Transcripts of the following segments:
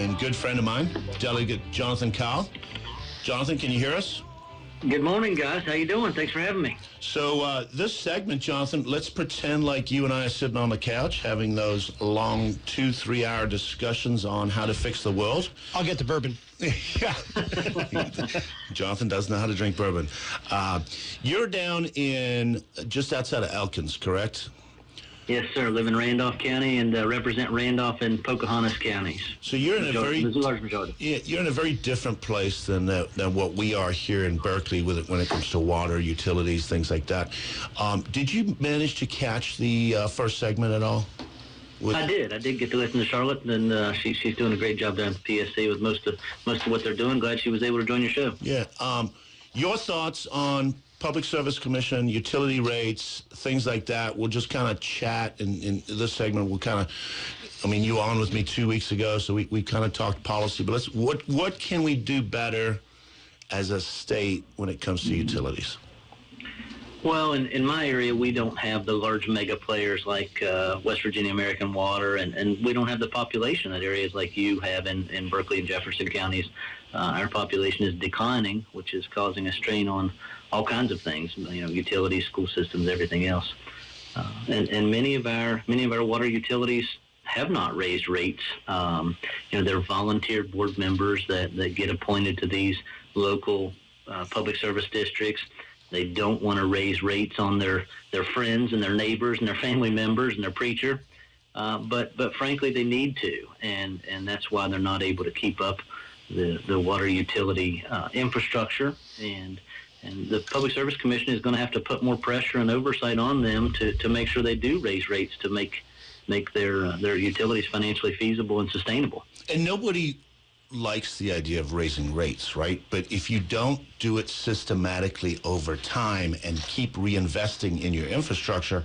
and good friend of mine, Delegate Jonathan Cowell. Jonathan, can you hear us? Good morning, guys. How you doing? Thanks for having me. So this segment, Jonathan, let's pretend like you and I are sitting on the couch having those long 2-3 hour discussions on how to fix the world. I'll get the bourbon. Yeah. Jonathan does know how to drink bourbon. You're down in just outside of Elkins, correct? Yes, sir. Live in Randolph County and represent Randolph and Pocahontas counties. So you're in a large majority. Yeah, you're in a very different place than what we are here in Berkeley when it comes to water, utilities, things like that. Did you manage to catch the first segment at all? I did. I did get to listen to Charlotte, and she's doing a great job down at the PSC with most of what they're doing. Glad she was able to join your show. Yeah. Your thoughts on Public Service Commission, utility rates, things like that. We'll just kind of chat in this segment. We'll kind of, you were on with me 2 weeks ago, so we kind of talked policy. But what can we do better as a state when it comes to utilities? Well, in my area, we don't have the large mega players like West Virginia American Water, and we don't have the population that areas like you have in Berkeley and Jefferson counties. Our population is declining, which is causing a strain on all kinds of things, utilities, school systems, everything else. And many of our water utilities have not raised rates. They're volunteer board members that get appointed to these local public service districts. They don't want to raise rates on their friends and their neighbors and their family members and their preacher. But frankly, they need to, and that's why they're not able to keep up the water utility infrastructure. And the Public Service Commission is going to have to put more pressure and oversight on them to make sure they do raise rates to make their utilities financially feasible and sustainable. And nobody likes the idea of raising rates, right? But if you don't do it systematically over time and keep reinvesting in your infrastructure,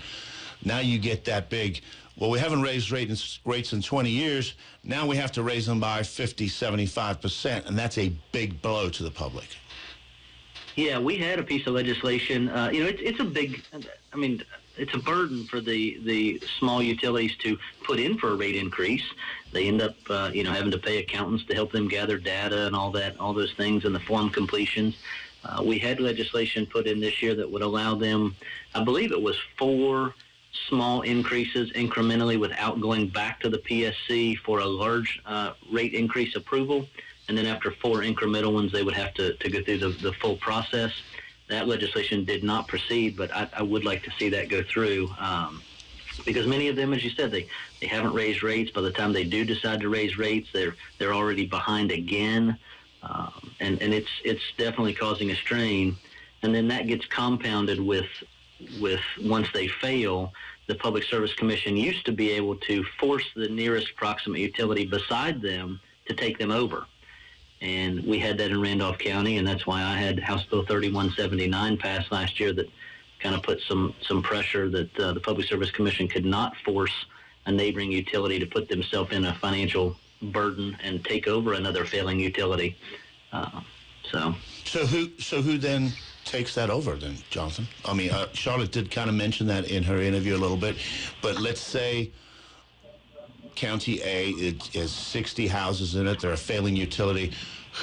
now you get that big, well, we haven't raised rates in 20 years. Now we have to raise them by 50, 75%, and that's a big blow to the public. Yeah, we had a piece of legislation. It's a big, it's a burden for the small utilities to put in for a rate increase. They end up, having to pay accountants to help them gather data and all those things and the form completions. We had legislation put in this year that would allow them, I believe it was 4 small increases incrementally without going back to the PSC for a large rate increase approval. And then after 4 incremental ones, they would have to go through the full process. That legislation did not proceed, but I would like to see that go through because many of them, as you said, they haven't raised rates. By the time they do decide to raise rates, they're already behind again, and it's definitely causing a strain. And then that gets compounded with once they fail, the Public Service Commission used to be able to force the nearest proximate utility beside them to take them over. And we had that in Randolph County, and that's why I had House Bill 3179 passed last year that kind of put some pressure that the Public Service Commission could not force a neighboring utility to put themselves in a financial burden and take over another failing utility. So who then takes that over then, Jonathan? Charlotte did kind of mention that in her interview a little bit, but let's say County A is 60 houses in it. They're a failing utility.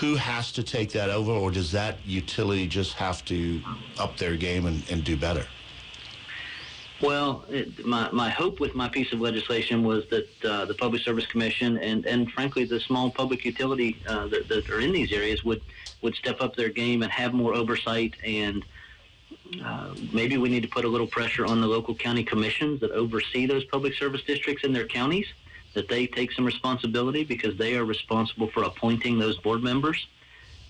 Who has to take that over, or does that utility just have to up their game and do better? Well, my hope with my piece of legislation was that the Public Service Commission and frankly the small public utility that are in these areas would step up their game and have more oversight. And maybe we need to put a little pressure on the local county commissions that oversee those public service districts in their counties, that they take some responsibility because they are responsible for appointing those board members.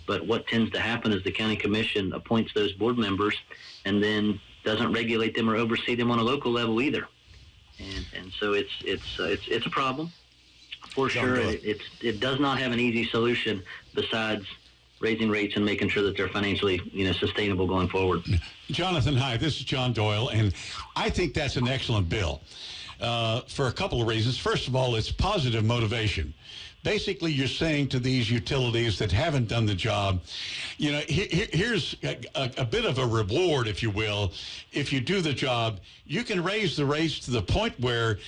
But what tends to happen is the county commission appoints those board members and then doesn't regulate them or oversee them on a local level either. And so it's a problem for sure. It does not have an easy solution besides raising rates and making sure that they're financially sustainable going forward. Jonathan, hi, this is John Doyle, and I think that's an excellent bill for a couple of reasons. First of all, it's positive motivation. basically you're saying to these utilities that haven't done the job, here's a bit of a reward, if you will. If you do the job, you can raise the rates to the point where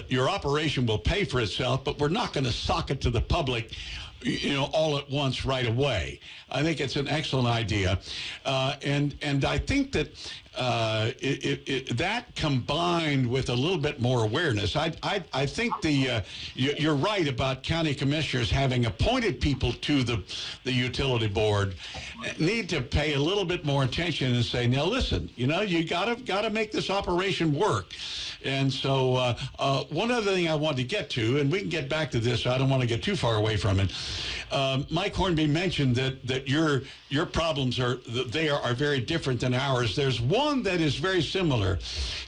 your operation will pay for itself, but we're not going to sock it to the public all at once right away. I think it's an excellent idea. And I think that that combined with a little bit more awareness, I think you're right about county commissioners having appointed people to the utility board need to pay a little bit more attention and say, now listen, you gotta make this operation work. And so one other thing I wanted to get to, and we can get back to this, I don't want to get too far away from it. Mike Hornby mentioned that your problems are very different than ours. There's one that is very similar,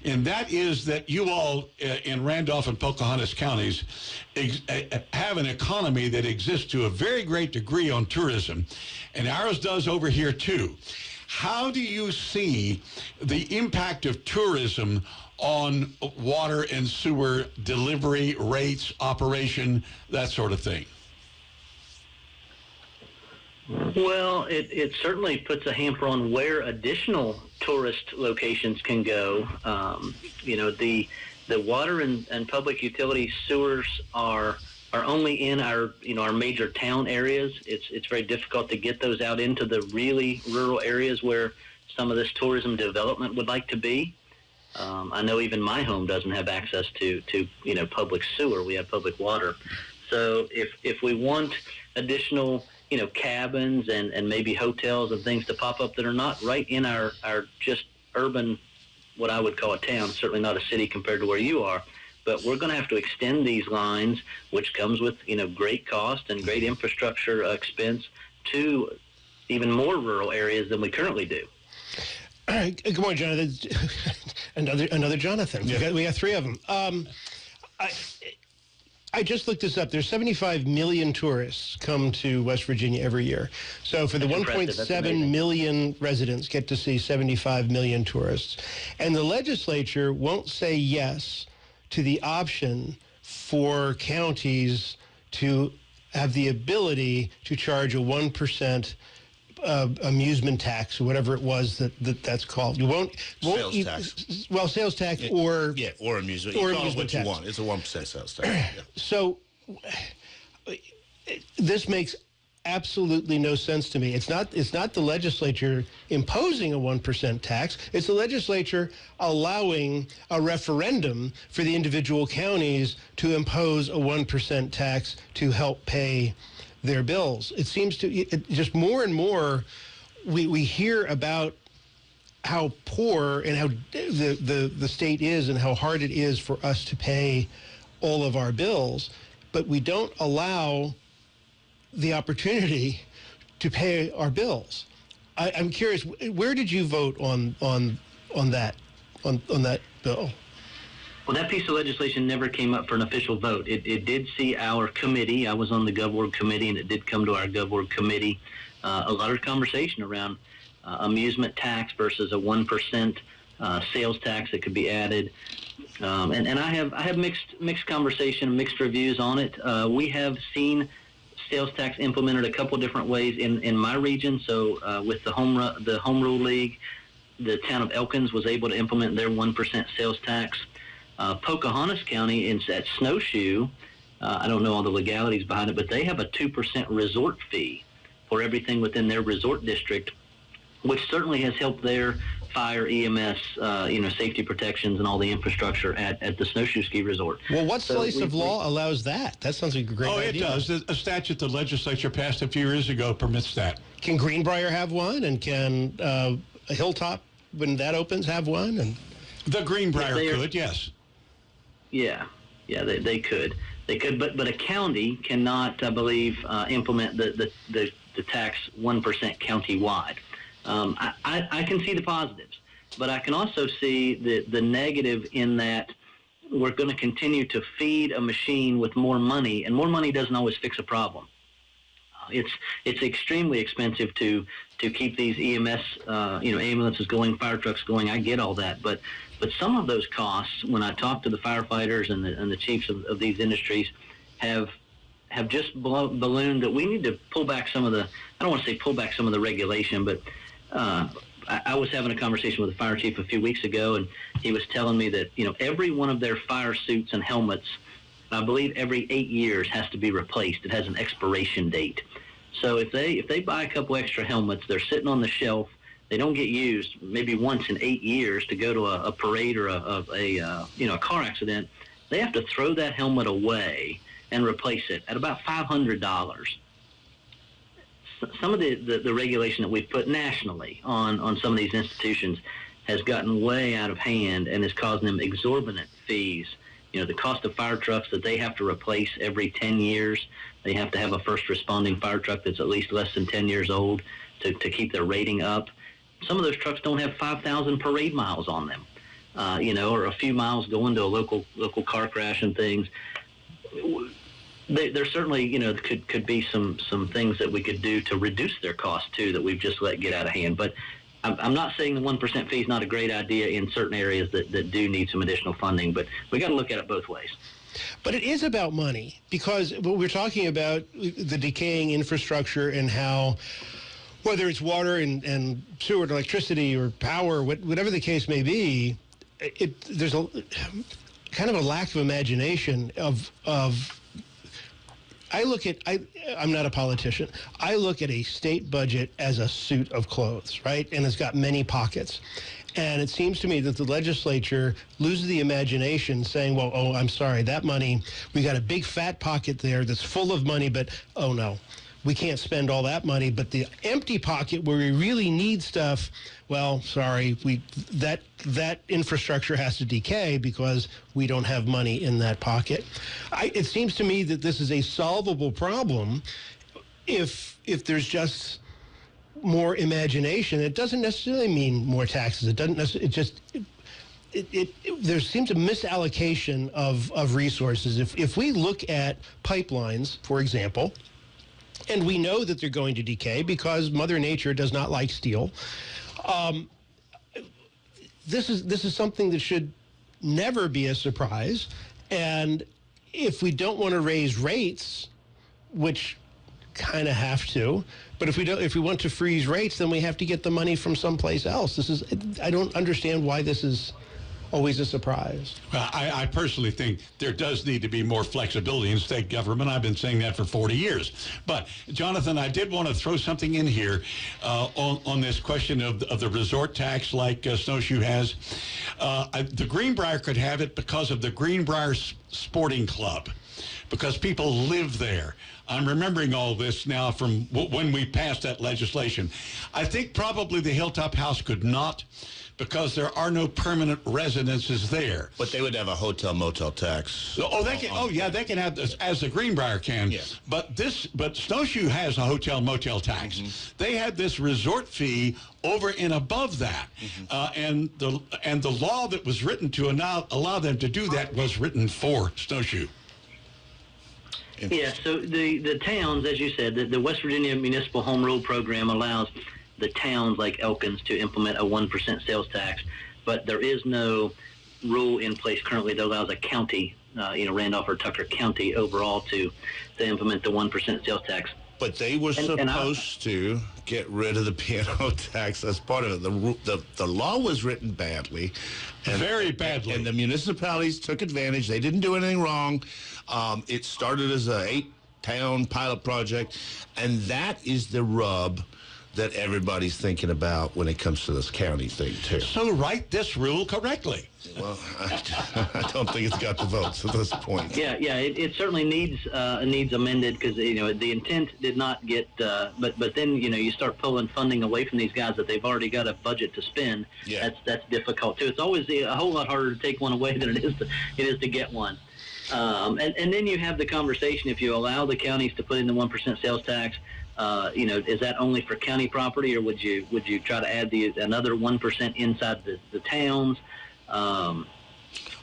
and that is that you all in Randolph and Pocahontas counties have an economy that exists to a very great degree on tourism, and ours does over here too. How do you see the impact of tourism on water and sewer delivery rates, operation, that sort of thing? Well, it certainly puts a hamper on where additional tourist locations can go. The water and public utility sewers are only in our major town areas. It's very difficult to get those out into the really rural areas where some of this tourism development would like to be. I know even my home doesn't have access to public sewer. We have public water. So if we want additional cabins and maybe hotels and things to pop up that are not right in our just urban, what I would call a town, certainly not a city compared to where you are, but we're going to have to extend these lines, which comes with great cost and great infrastructure expense, to even more rural areas than we currently do. All right. Good morning, Jonathan. another Jonathan. Yeah. We got three of them. I just looked this up. There's 75 million tourists come to West Virginia every year. So for the 1.7 million residents get to see 75 million tourists. And the legislature won't say yes to the option for counties to have the ability to charge a 1% amusement tax, or whatever it was that's called. You won't sales tax. Well, sales tax or amusement. Or you call amusement it what tax. you want. It's a 1% sales tax. Yeah. So this makes absolutely no sense to me. It's not the legislature imposing a 1% tax. It's the legislature allowing a referendum for the individual counties to impose a 1% tax to help pay their bills. It seems to just more and more we hear about how poor and how the state is and how hard it is for us to pay all of our bills, but we don't allow the opportunity to pay our bills. I'm curious, where did you vote on that bill? Well, that piece of legislation never came up for an official vote. It did see our committee. I was on the GovWorld committee, and it did come to our GovWorld committee. A lot of conversation around amusement tax versus a 1% sales tax that could be added. And I have mixed conversation, mixed reviews on it. We have seen sales tax implemented a couple different ways in my region. So with the Home Rule League, the town of Elkins was able to implement their 1% sales tax. Pocahontas County at Snowshoe, I don't know all the legalities behind it, but they have a 2% resort fee for everything within their resort district, which certainly has helped their fire, EMS, safety protections and all the infrastructure at the Snowshoe Ski Resort. Well, what slice of law allows that? That sounds like a great idea. Oh, it does. A statute the legislature passed a few years ago permits that. Can Greenbrier have one? And can Hilltop, when that opens, have one? And the Greenbrier could, yes. Yeah, they could. They could, but a county cannot, I believe, implement the tax 1% county-wide. I can see the positives, but I can also see the negative in that we're going to continue to feed a machine with more money, and more money doesn't always fix a problem. It's extremely expensive to keep these EMS, ambulances going, fire trucks going. I get all that, but some of those costs, when I talk to the firefighters and the chiefs of these industries, have have just ballooned that we need to pull back some of the, I don't want to say pull back some of the regulation, but I was having a conversation with the fire chief a few weeks ago, and he was telling me that, every one of their fire suits and helmets, I believe every 8 years has to be replaced. It has an expiration date. So if they buy a couple extra helmets, they're sitting on the shelf, they don't get used maybe once in 8 years to go to a parade or a car accident, they have to throw that helmet away and replace it at about $500. Some of the regulation that we've put nationally on some of these institutions has gotten way out of hand and is causing them exorbitant fees. The cost of fire trucks that they have to replace every 10 years, they have to have a first responding fire truck that's at least less than 10 years old to keep their rating up. Some of those trucks don't have 5,000 parade miles on them, or a few miles going to a local car crash and things. There certainly, could be some things that we could do to reduce their cost too that we've just let get out of hand. But I'm not saying the 1% fee is not a great idea in certain areas that do need some additional funding, but we got to look at it both ways. But it is about money, because we're talking about the decaying infrastructure and how, whether it's water and sewer and electricity or power, whatever the case may be, there's a kind of a lack of imagination of I'm not a politician. I look at a state budget as a suit of clothes, right? And it's got many pockets. And it seems to me that the legislature loses the imagination saying, well, oh, I'm sorry, that money, we got a big fat pocket there that's full of money, but oh no, we can't spend all that money. But the empty pocket where we really need stuff, well, sorry, that infrastructure has to decay because we don't have money in that pocket. It seems to me that this is a solvable problem if there's just more imagination. It doesn't necessarily mean more taxes. It doesn't necessarily. There seems a misallocation of resources. If we look at pipelines, for example, and we know that they're going to decay because Mother Nature does not like steel. This is something that should never be a surprise. And if we don't want to raise rates, which kind of have to, but if we want to freeze rates, then we have to get the money from someplace else. I don't understand why this is always a surprise. Well, I personally think there does need to be more flexibility in state government. I've been saying that for 40 years. But, Jonathan, I did want to throw something in here on this question of the resort tax like Snowshoe has. The Greenbrier could have it because of the Greenbrier Sporting Club, because people live there. I'm remembering all this now from when we passed that legislation. I think probably the Hilltop House could not, because there are no permanent residences there. But they would have a hotel motel tax. Oh, they can. Oh, yeah, they can have this as the Greenbrier can. Yeah. But Snowshoe has a hotel motel tax. Mm-hmm. They had this resort fee over and above that, mm-hmm. and the law that was written to allow them to do that was written for Snowshoe. Yeah. So the towns, as you said, the West Virginia Municipal Home Rule Program allows the towns like Elkins to implement a 1% sales tax, but there is no rule in place currently that allows a county, Randolph or Tucker County overall to implement the 1% sales tax. But they were supposed to get rid of the piano tax as part of it. The law was written badly. Very badly. And the municipalities took advantage. They didn't do anything wrong. It started as a 8-town pilot project, and that is the rub that everybody's thinking about when it comes to this county thing, too. So write this rule correctly. Well, I don't think it's got the votes at this point. Yeah, it certainly needs amended because the intent did not get. But then you start pulling funding away from these guys that they've already got a budget to spend. Yeah. That's difficult too. It's always a whole lot harder to take one away than it is to get one. And then you have the conversation, if you allow the counties to put in the 1% sales tax, is that only for county property, or would you try to add another 1% inside the towns? Well,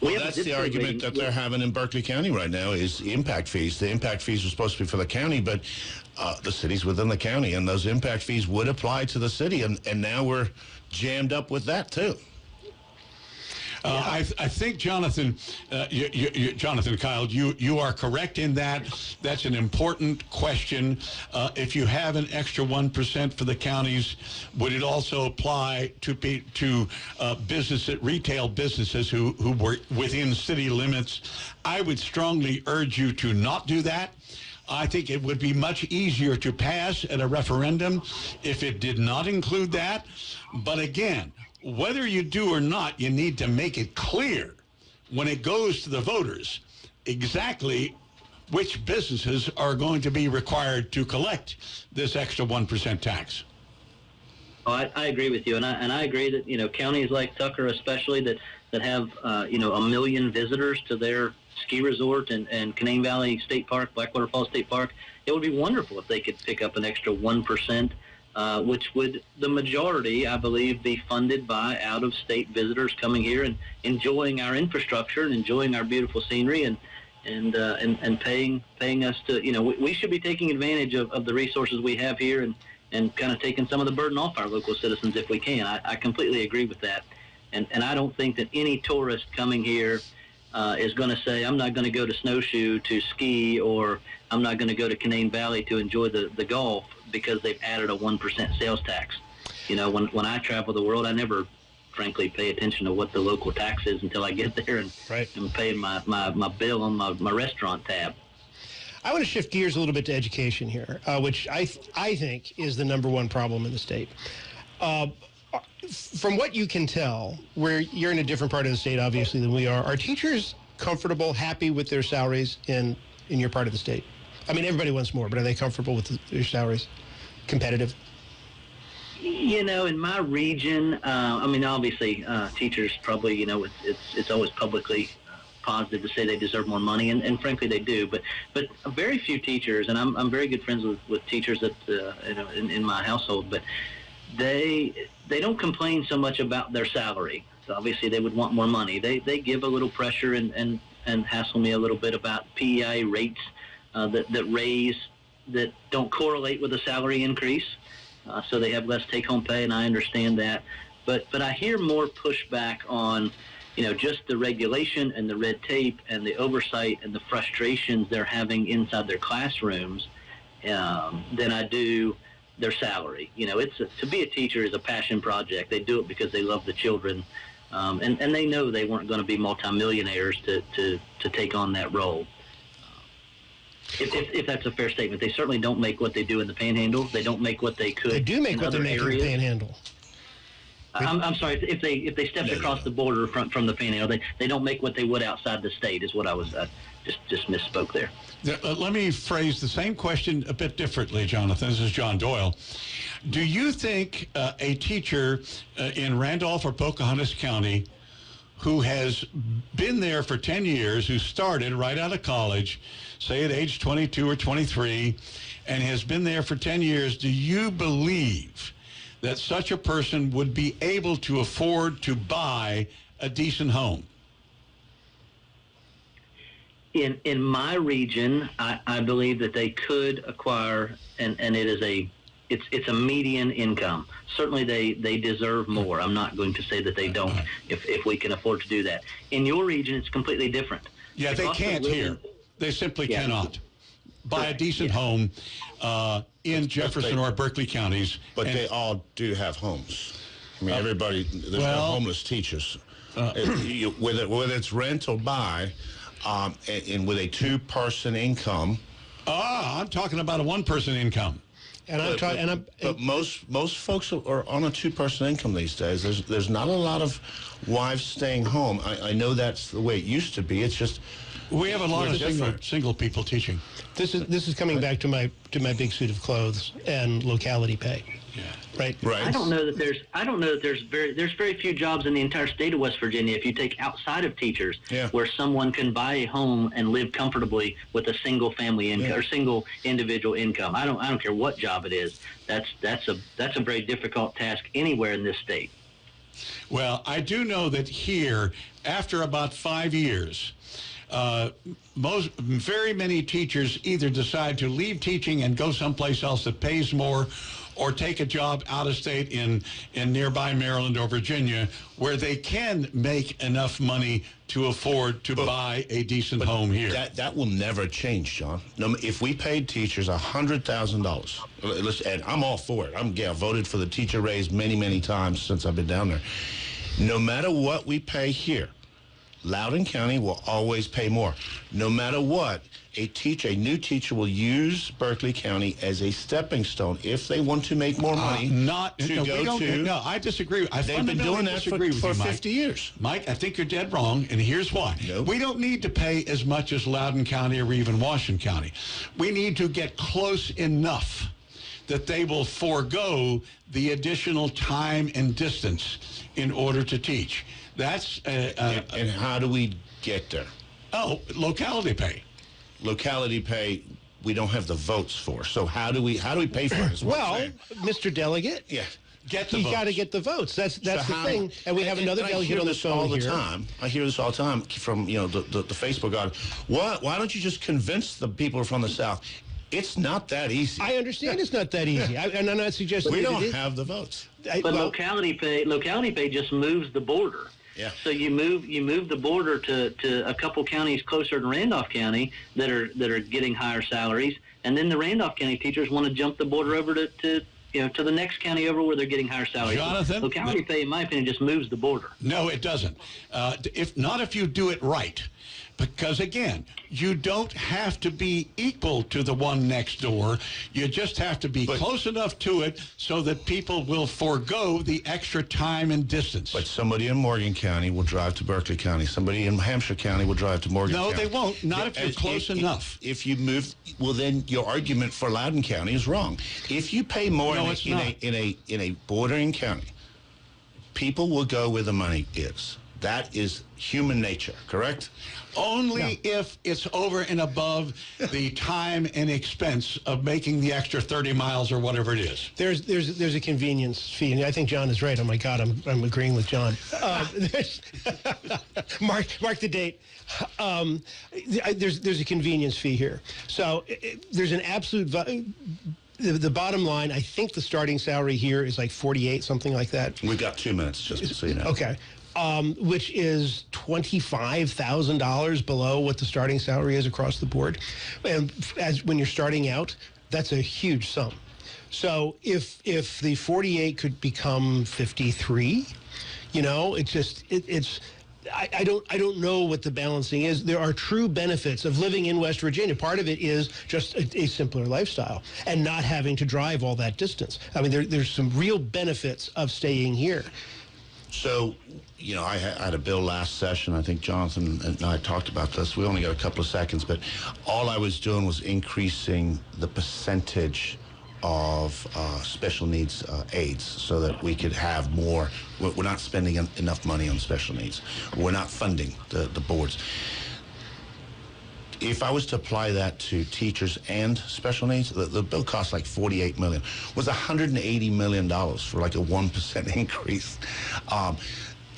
that's the argument that they're having in Berkeley County right now is impact fees. The impact fees are supposed to be for the county, but the city's within the county, and those impact fees would apply to the city, and now we're jammed up with that, too. I think, Jonathan, Jonathan Kyle, you are correct in that. That's an important question. If you have an extra 1% for the counties, would it also apply to retail businesses who were within city limits? I would strongly urge you to not do that. I think it would be much easier to pass at a referendum if it did not include that. But again, whether you do or not, you need to make it clear when it goes to the voters exactly which businesses are going to be required to collect this extra 1% tax. Oh, I agree with you, and I agree that counties like Tucker, especially that have 1 million visitors to their ski resort and Canaan Valley State Park, Blackwater Falls State Park, it would be wonderful if they could pick up an extra 1%. Which would, the majority, I believe, be funded by out-of-state visitors coming here and enjoying our infrastructure and enjoying our beautiful scenery and paying us to, we should be taking advantage of the resources we have here and kind of taking some of the burden off our local citizens if we can. I completely agree with that. And I don't think that any tourist coming here is going to say, I'm not going to go to Snowshoe to ski, or I'm not going to go to Canaan Valley to enjoy the golf because they've added a 1% sales tax. When I travel the world, I never, frankly, pay attention to what the local tax is until I get there and I'm paying my bill on my restaurant tab. I want to shift gears a little bit to education here, which I think is the number one problem in the state. From what you can tell, where you're in a different part of the state, obviously, than we are teachers comfortable, happy with their salaries in your part of the state? I mean, everybody wants more, but are they comfortable with their salaries? Competitive? In my region, obviously, teachers probably, it's always publicly positive to say they deserve more money, and frankly, they do. But very few teachers, and I'm very good friends with teachers that in my household, but they don't complain so much about their salary. So obviously, they would want more money. They give a little pressure and hassle me a little bit about PEI rates that don't correlate with a salary increase. So they have less take-home pay, and I understand that. But I hear more pushback on, just the regulation and the red tape and the oversight and the frustrations they're having inside their classrooms than I do their salary. To be a teacher is a passion project. They do it because they love the children, and they know they weren't going to be multimillionaires to take on that role. If that's a fair statement. They certainly don't make what they do in the Panhandle. They don't make what they could. They do make what they make in the Panhandle. I'm sorry. If they stepped across the border from the Panhandle, they don't make what they would outside the state. Is what I was just misspoke there. Let me phrase the same question a bit differently, Jonathan. This is John Doyle. Do you think a teacher in Randolph or Pocahontas County who has been there for 10 years, who started right out of college, say at age 22 or 23, and has been there for 10 years, do you believe that such a person would be able to afford to buy a decent home? In my region, I believe that they could acquire, and it is it's a median income. Certainly they deserve more. I'm not going to say that they don't if we can afford to do that. In your region, it's completely different. Yeah, they can't here. They simply cannot buy a decent home in Jefferson or Berkeley counties. But they all do have homes. I mean, everybody, there's no homeless teachers. Whether it's rent or buy, and with a two-person income. I'm talking about a one-person income. But most folks are on a two-person income these days. There's not a lot of wives staying home. I know that's the way it used to be. It's just we have a lot of single people teaching. This is coming back to my big suit of clothes and locality pay. Yeah. Right. I don't know that there's very few jobs in the entire state of West Virginia, if you take outside of teachers, where someone can buy a home and live comfortably with a single family income or single individual income. I don't care what job it is. That's a very difficult task anywhere in this state. Well, I do know that here, after about 5 years, very many teachers either decide to leave teaching and go someplace else that pays more, or take a job out of state in nearby Maryland or Virginia where they can make enough money to afford to buy a decent home here. That will never change, John. No, if we paid teachers $100,000, and I'm all for it. I voted for the teacher raise many, many times since I've been down there. No matter what we pay here, Loudoun County will always pay more. No matter what, a new teacher will use Berkeley County as a stepping stone if they want to make more money. No, I disagree. They've been doing that for 50 years. Mike, I think you're dead wrong, and here's why. Nope. We don't need to pay as much as Loudoun County or even Washington County. We need to get close enough that they will forego the additional time and distance in order to teach. That's and how do we get there? Oh, locality pay. Locality pay, we don't have the votes for. So how do we pay for it? Well, Mr. Delegate, yeah, he's got to get the votes. That's the thing. And we have another delegate on the phone all the here. time. I hear this all the time from the Facebook guy. Why don't you just convince the people from the South? It's not that easy. I understand it's not that easy. And I'm not suggesting we don't have the votes. But locality pay just moves the border. Yeah. So you move the border to a couple counties closer to Randolph County that are getting higher salaries, and then the Randolph County teachers want to jump the border over to the next county over where they're getting higher salaries. Jonathan, locality pay, in my opinion, just moves the border. No, it doesn't. If you do it right. Because, again, you don't have to be equal to the one next door. You just have to be close enough to it so that people will forego the extra time and distance. But somebody in Morgan County will drive to Berkeley County. Somebody in Hampshire County will drive to Morgan County. No, they won't. Not if you're close enough. If you move, well, then your argument for Loudoun County is wrong. If you pay more in a bordering county, people will go where the money is. That is human nature, correct? Only if it's over and above the time and expense of making the extra 30 miles or whatever it is. There's a convenience fee, and I think John is right. Oh my God, I'm agreeing with John. Mark the date. There's a convenience fee here. So there's an absolute. The bottom line, I think the starting salary here is like 48, something like that. We've got 2 minutes, just so you know. Okay. Which is $25,000 below what the starting salary is across the board. And when you're starting out, that's a huge sum. So if the 48 could become 53, I don't know what the balancing is. There are true benefits of living in West Virginia. Part of it is just a simpler lifestyle and not having to drive all that distance. I mean, there's some real benefits of staying here. So, I had a bill last session. I think Jonathan and I talked about this. We only got a couple of seconds, but all I was doing was increasing the percentage of special needs aides so that we could have more. We're not spending enough money on special needs. We're not funding the boards. If I was to apply that to teachers and special needs, the bill costs like $48 million. It was $180 million for like a 1% increase.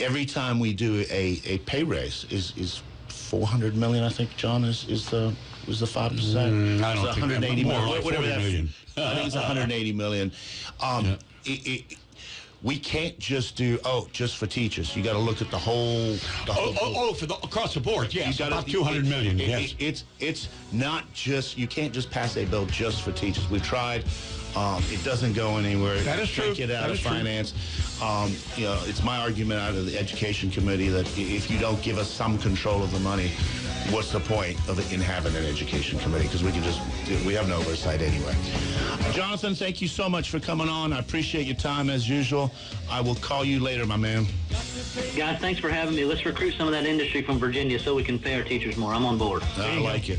Every time we do a pay raise is $400 million. I think, John, is the 5%. I don't think 180 more, like whatever that million. I think it's 180 million. We can't just do just for teachers. You got to look at the whole. Across the board, yes. About 200 million. Yes. It's not just. You can't just pass a bill just for teachers. We've tried. It doesn't go anywhere. That is true. Get out of finance. It's my argument out of the Education Committee that if you don't give us some control of the money, what's the point of having an Education Committee? Because we have no oversight anyway. Jonathan, thank you so much for coming on. I appreciate your time as usual. I will call you later, my man. Guys, thanks for having me. Let's recruit some of that industry from Virginia so we can pay our teachers more. I'm on board. I like it.